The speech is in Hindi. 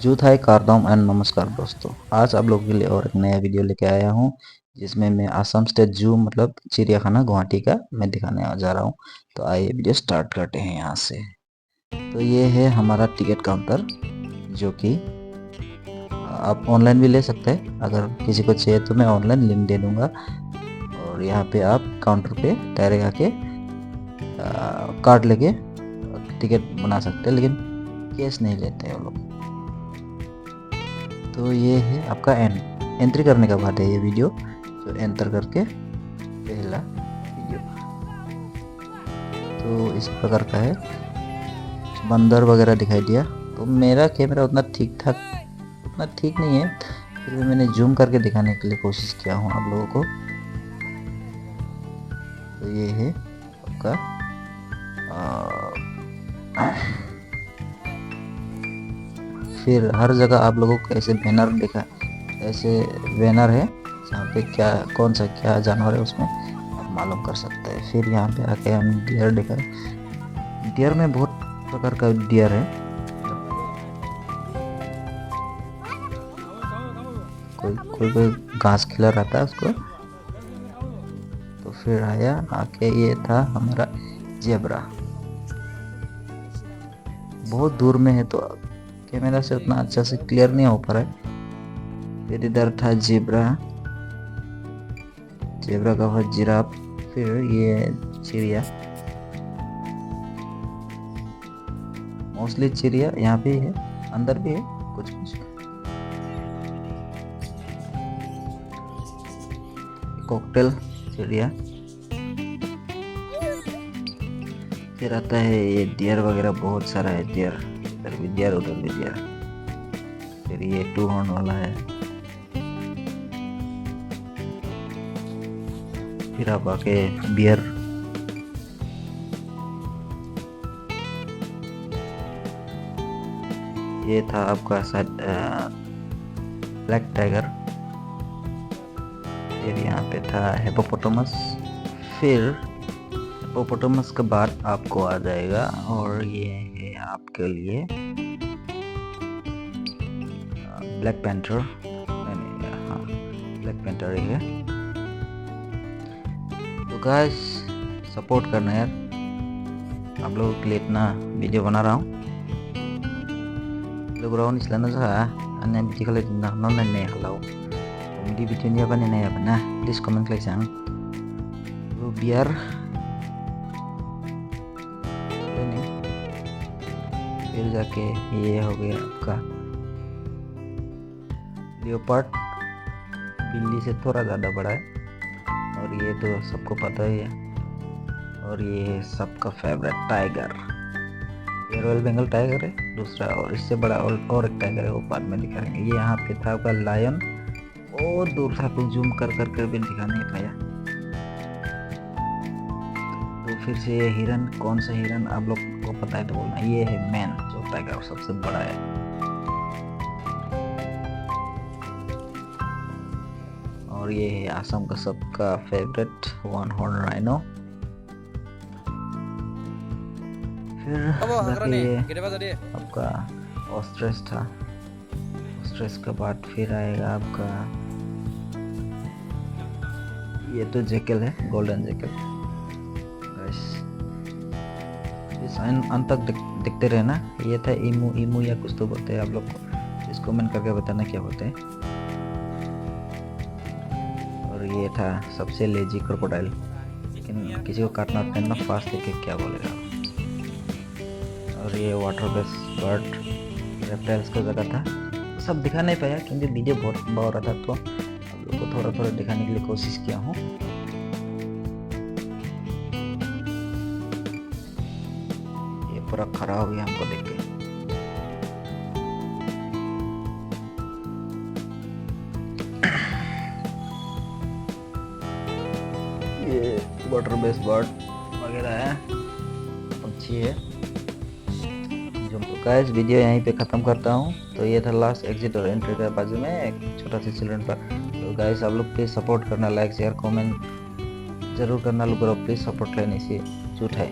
जूत हाय कारदम एंड नमस्कार दोस्तों। आज आप लोगों के लिए और एक नया वीडियो लेके आया हूँ जिसमें मैं आसाम स्टेट जू मतलब चिड़ियाखाना गुवाहाटी का मैं दिखाने जा रहा हूँ। तो आइए वीडियो स्टार्ट करते हैं यहाँ से। तो ये है हमारा टिकट काउंटर जो कि आप ऑनलाइन भी ले सकते हैं। अगर किसी को चाहिए तो मैं ऑनलाइन लिंक दे दूँगा और यहाँ पे आप काउंटर पे डायरेक्ट आके कार्ड लेके टिकट बना सकते हैं, लेकिन कैश नहीं लेते हैं वो लोग। तो ये है आपका एंट्री करने का बाद है ये वीडियो, जो एंटर करके पहला वीडियो तो इस प्रकार का है। बंदर वगैरह दिखाई दिया। तो मेरा कैमरा उतना ठीक नहीं है, फिर भी मैंने जूम करके दिखाने के लिए कोशिश किया हूँ आप लोगों को। तो ये है आपका फिर हर जगह आप लोगों को ऐसे बैनर है जहाँ पे कौन सा क्या जानवर है उसमें आप मालूम कर सकते हैं। फिर यहाँ पे आके हम डियर देखा। डियर में बहुत प्रकार का डियर है। कोई घास खिला रहा था उसको। तो फिर आया आके ये था हमारा जेब्रा। बहुत दूर में है तो कैमरा से उतना अच्छा से क्लियर नहीं हो पा रहा है। फिर इधर था जेब्रा का हुआ जिराफ। फिर ये चिड़िया, मोस्टली चिड़िया यहाँ पे है, अंदर भी है कुछ। कॉकटेल चिड़िया। फिर आता है ये डियर वगैरह, बहुत सारा है डियर। इधर भी डियर उधर भी डियर। फिर ये 2 हॉर्न वाला है। फिर आप आके बियर। ये था आपका शायद ब्लैक टाइगर। फिर यहाँ पे था हिप्पोपोटामस। फिर हिप्पोपोटामस के बाद आपको आ जाएगा और ये है आपके लिए ब्लैक पैंथर। हाँ, ब्लैक पैंथर ही है। तो गाइस सपोर्ट करना यार, आप लोगों के लिए इतना वीडियो बना रहा हूँ। लोगों istilahnya sah ane video kalau tidak nonton nih kalau di video ini apa nih apa nah please comment like sang तो बियर ini फिर जाके ये हो गया आपका लियोपार्ड। बिल्ली से थोड़ा ज़्यादा बड़ा है और ये तो सबको पता ही है। और ये सबका फेवरेट टाइगर, ये रॉयल बंगाल टाइगर है दूसरा, और इससे बड़ा और एक टाइगर है, वो बाद में दिखाएंगे। ये यहाँ पे था आपका लायन, और दूर था तो जूम कर भी दिखा नहीं पाया। तो फिर से ये हिरन, कौन सा हिरन आप लोग को पता है तो बोलना। ये है मैन, जो टाइगर सबसे बड़ा है। और ये है आसाम का सबका फेवरेट 1 हॉर्न राइनो। फिर ये आपका ऑस्ट्रिच था। ऑस्ट्रिच के बाद फिर आएगा आपका ये तो जैकल है, गोल्डन जैकल। इस अंत तक देखते रहना। ये था इमू या कुछ तो बोलते हैं आप लोग को, इसको कमेंट करके बताना क्या बोलते हैं। और ये था सबसे लेजी क्रोकोडाइल, लेकिन किसी को काटना पहनना फास्ट देखे क्या बोलेगा। और ये वाटर बेस बर्ड रेप्टाइल्स का जगह था। सब दिखा नहीं पाया क्योंकि वीडियो बहुत लंबा हो रहा था, तो आप लोग को थोड़ा दिखाने के लिए कोशिश किया हूँ। ये पूरा खड़ा हो गया हमको देख के। ये वाटर बेस बर्ड वगैरह है, अच्छी है। गाइस वीडियो यहीं पे ख़त्म करता हूँ। तो ये था लास्ट एग्जिट और एंट्री का बाजू में एक छोटा सा चिल्ड्रन पार्क। तो गाइस आप लोग प्लीज़ सपोर्ट करना, लाइक शेयर कमेंट जरूर करना। लोग प्लीज़ सपोर्ट लेने से झूठ है।